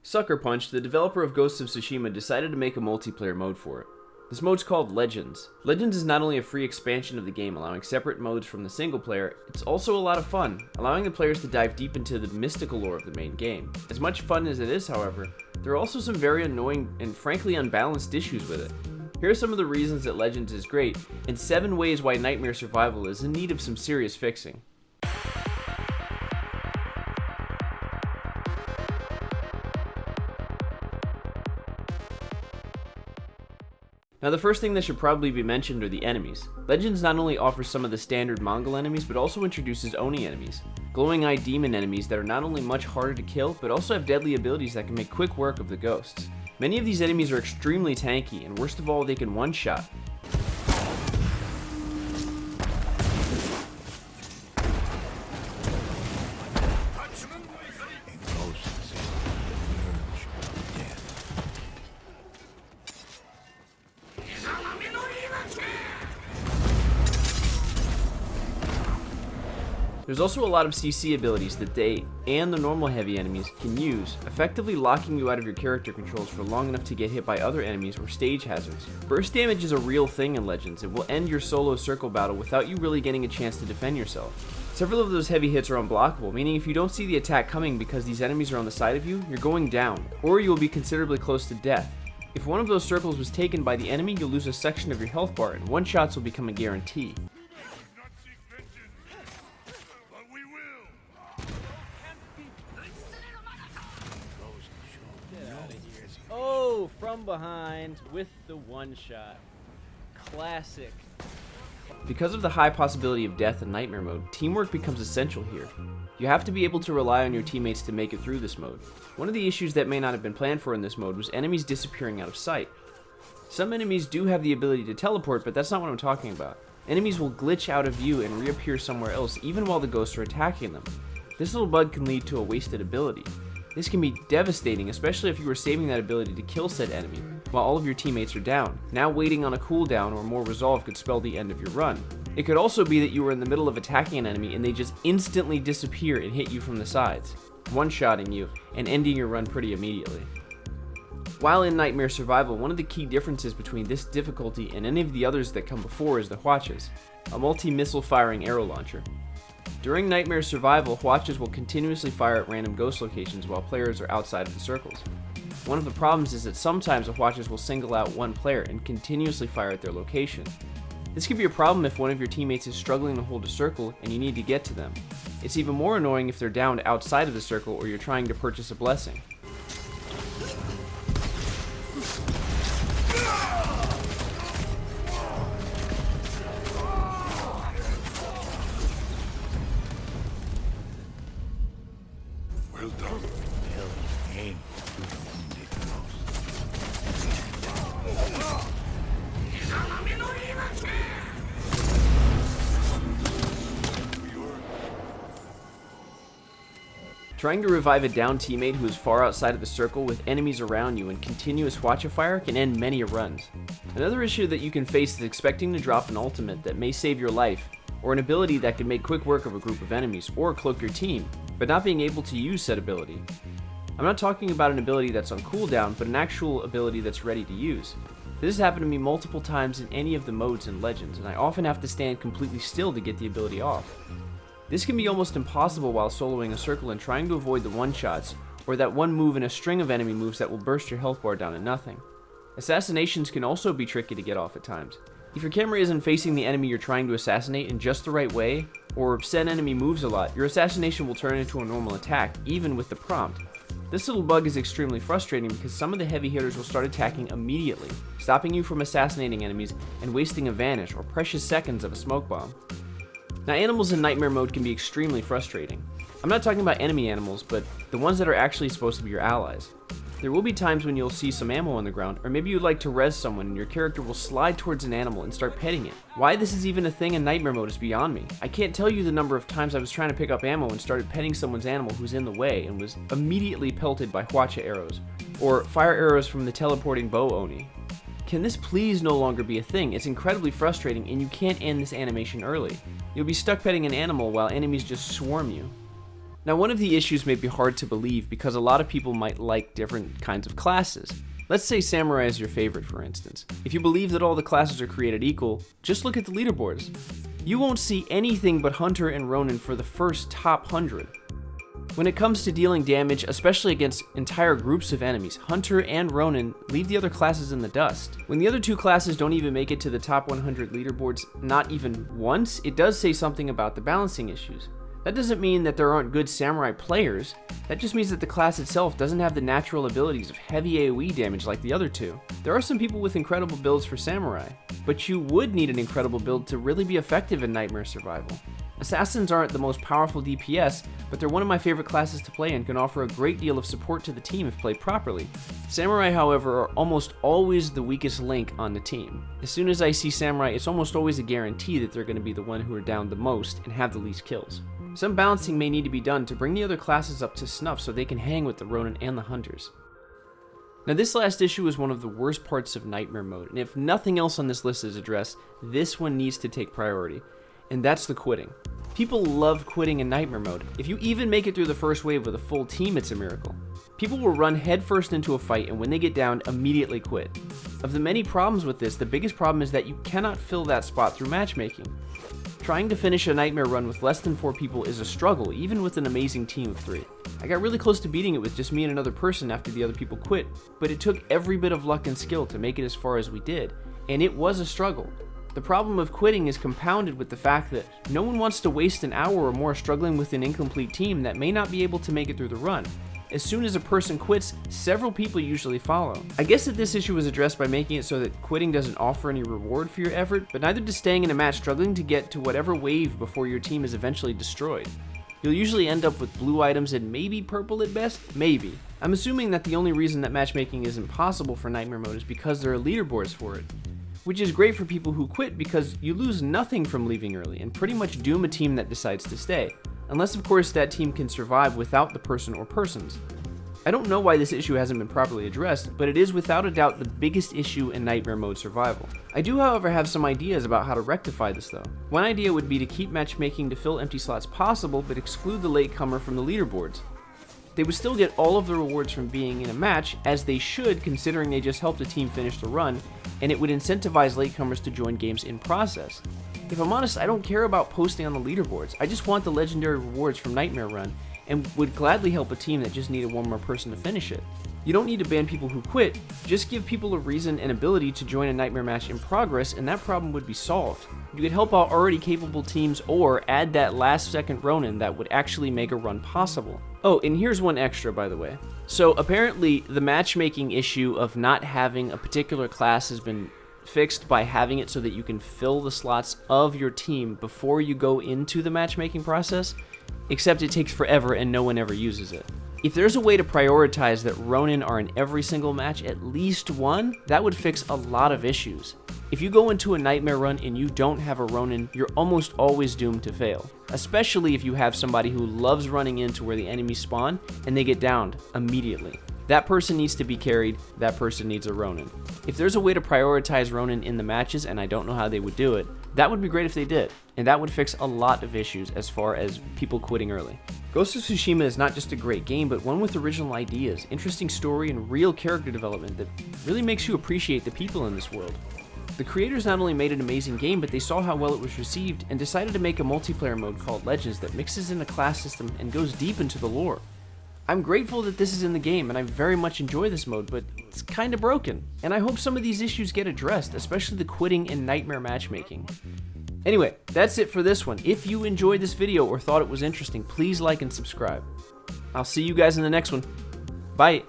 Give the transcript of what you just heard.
Sucker Punch, the developer of Ghost of Tsushima, decided to make a multiplayer mode for it. This mode's called Legends. Legends is not only a free expansion of the game allowing separate modes from the single player, it's also a lot of fun, allowing the players to dive deep into the mystical lore of the main game. As much fun as it is, however, there are also some very annoying and frankly unbalanced issues with it. Here are some of the reasons that Legends is great, and 7 ways why Nightmare Survival is in need of some serious fixing. Now the first thing that should probably be mentioned are the enemies. Legends not only offers some of the standard Mongol enemies, but also introduces Oni enemies. Glowing-eyed demon enemies that are not only much harder to kill, but also have deadly abilities that can make quick work of the ghosts. Many of these enemies are extremely tanky, and worst of all, they can one-shot. There's also a lot of CC abilities that they, and the normal heavy enemies, can use, effectively locking you out of your character controls for long enough to get hit by other enemies or stage hazards. Burst damage is a real thing in Legends. It will end your solo circle battle without you really getting a chance to defend yourself. Several of those heavy hits are unblockable, meaning if you don't see the attack coming because these enemies are on the side of you, you're going down, or you will be considerably close to death. If one of those circles was taken by the enemy, you'll lose a section of your health bar, and one-shots will become a guarantee. Oh, from behind with the one shot. Classic. Because of the high possibility of death in Nightmare mode, teamwork becomes essential here. You have to be able to rely on your teammates to make it through this mode. One of the issues that may not have been planned for in this mode was enemies disappearing out of sight. Some enemies do have the ability to teleport, but that's not what I'm talking about. Enemies will glitch out of view and reappear somewhere else even while the ghosts are attacking them. This little bug can lead to a wasted ability. This can be devastating, especially if you were saving that ability to kill said enemy, while all of your teammates are down. Now waiting on a cooldown or more resolve could spell the end of your run. It could also be that you were in the middle of attacking an enemy and they just instantly disappear and hit you from the sides, one-shotting you and ending your run pretty immediately. While in Nightmare Survival, one of the key differences between this difficulty and any of the others that come before is the Hwachas, a multi-missile firing arrow launcher. During Nightmare Survival, Hwachas will continuously fire at random ghost locations while players are outside of the circles. One of the problems is that sometimes the Hwachas will single out one player and continuously fire at their location. This can be a problem if one of your teammates is struggling to hold a circle and you need to get to them. It's even more annoying if they're downed outside of the circle or you're trying to purchase a blessing. Well done. Well aimed. Trying to revive a downed teammate who is far outside of the circle with enemies around you and continuous Hwacha fire can end many runs. Another issue that you can face is expecting to drop an ultimate that may save your life, or an ability that can make quick work of a group of enemies, or cloak your team, but not being able to use said ability. I'm not talking about an ability that's on cooldown, but an actual ability that's ready to use. This has happened to me multiple times in any of the modes in Legends, and I often have to stand completely still to get the ability off. This can be almost impossible while soloing a circle and trying to avoid the one-shots, or that one move in a string of enemy moves that will burst your health bar down to nothing. Assassinations can also be tricky to get off at times. If your camera isn't facing the enemy you're trying to assassinate in just the right way, or said enemy moves a lot, your assassination will turn into a normal attack, even with the prompt. This little bug is extremely frustrating because some of the heavy hitters will start attacking immediately, stopping you from assassinating enemies and wasting a vanish or precious seconds of a smoke bomb. Now, animals in Nightmare mode can be extremely frustrating. I'm not talking about enemy animals, but the ones that are actually supposed to be your allies. There will be times when you'll see some ammo on the ground, or maybe you'd like to res someone and your character will slide towards an animal and start petting it. Why this is even a thing in Nightmare mode is beyond me. I can't tell you the number of times I was trying to pick up ammo and started petting someone's animal who's in the way and was immediately pelted by Hwacha arrows, or fire arrows from the teleporting bow Oni. Can this please no longer be a thing? It's incredibly frustrating and you can't end this animation early. You'll be stuck petting an animal while enemies just swarm you. Now, one of the issues may be hard to believe because a lot of people might like different kinds of classes. Let's say Samurai is your favorite, for instance. If you believe that all the classes are created equal, just look at the leaderboards. You won't see anything but Hunter and Ronin for the first top 100. When it comes to dealing damage, especially against entire groups of enemies, Hunter and Ronin leave the other classes in the dust. When the other two classes don't even make it to the top 100 leaderboards, not even once, it does say something about the balancing issues. That doesn't mean that there aren't good samurai players, that just means that the class itself doesn't have the natural abilities of heavy AoE damage like the other two. There are some people with incredible builds for samurai, but you would need an incredible build to really be effective in Nightmare Survival. Assassins aren't the most powerful DPS, but they're one of my favorite classes to play and can offer a great deal of support to the team if played properly. Samurai, however, are almost always the weakest link on the team. As soon as I see Samurai, it's almost always a guarantee that they're going to be the one who are down the most and have the least kills. Some balancing may need to be done to bring the other classes up to snuff so they can hang with the Ronin and the Hunters. Now, this last issue is one of the worst parts of Nightmare Mode, and if nothing else on this list is addressed, this one needs to take priority, and that's the quitting. People love quitting in Nightmare Mode. If you even make it through the first wave with a full team, it's a miracle. People will run headfirst into a fight, and when they get down, immediately quit. Of the many problems with this, the biggest problem is that you cannot fill that spot through matchmaking. Trying to finish a Nightmare run with less than 4 people is a struggle, even with an amazing team of 3. I got really close to beating it with just me and another person after the other people quit, but it took every bit of luck and skill to make it as far as we did, and it was a struggle. The problem of quitting is compounded with the fact that no one wants to waste an hour or more struggling with an incomplete team that may not be able to make it through the run. As soon as a person quits, several people usually follow. I guess that this issue was addressed by making it so that quitting doesn't offer any reward for your effort, but neither does staying in a match struggling to get to whatever wave before your team is eventually destroyed. You'll usually end up with blue items and maybe purple at best? Maybe. I'm assuming that the only reason that matchmaking isn't possible for Nightmare Mode is because there are leaderboards for it. Which is great for people who quit because you lose nothing from leaving early and pretty much doom a team that decides to stay. Unless of course that team can survive without the person or persons. I don't know why this issue hasn't been properly addressed, but it is without a doubt the biggest issue in Nightmare Mode survival. I do however have some ideas about how to rectify this though. One idea would be to keep matchmaking to fill empty slots possible but exclude the latecomer from the leaderboards. They would still get all of the rewards from being in a match, as they should considering they just helped a team finish the run, and it would incentivize latecomers to join games in process. If I'm honest, I don't care about posting on the leaderboards, I just want the legendary rewards from Nightmare Run, and would gladly help a team that just needed one more person to finish it. You don't need to ban people who quit, just give people a reason and ability to join a Nightmare match in progress and that problem would be solved. You could help out already capable teams or add that last second Ronin that would actually make a run possible. Oh, and here's one extra by the way. So apparently the matchmaking issue of not having a particular class has been fixed by having it so that you can fill the slots of your team before you go into the matchmaking process, except it takes forever and no one ever uses it. If there's a way to prioritize that Ronin are in every single match, at least one, that would fix a lot of issues. If you go into a Nightmare run and you don't have a Ronin, you're almost always doomed to fail. Especially if you have somebody who loves running into where the enemies spawn and they get downed immediately. That person needs to be carried, that person needs a Ronin. If there's a way to prioritize Ronin in the matches, and I don't know how they would do it, that would be great if they did, and that would fix a lot of issues as far as people quitting early. Ghost of Tsushima is not just a great game, but one with original ideas, interesting story, and real character development that really makes you appreciate the people in this world. The creators not only made an amazing game, but they saw how well it was received and decided to make a multiplayer mode called Legends that mixes in a class system and goes deep into the lore. I'm grateful that this is in the game, and I very much enjoy this mode, but it's kinda broken. And I hope some of these issues get addressed, especially the quitting and Nightmare matchmaking. Anyway, that's it for this one. If you enjoyed this video or thought it was interesting, please like and subscribe. I'll see you guys in the next one. Bye!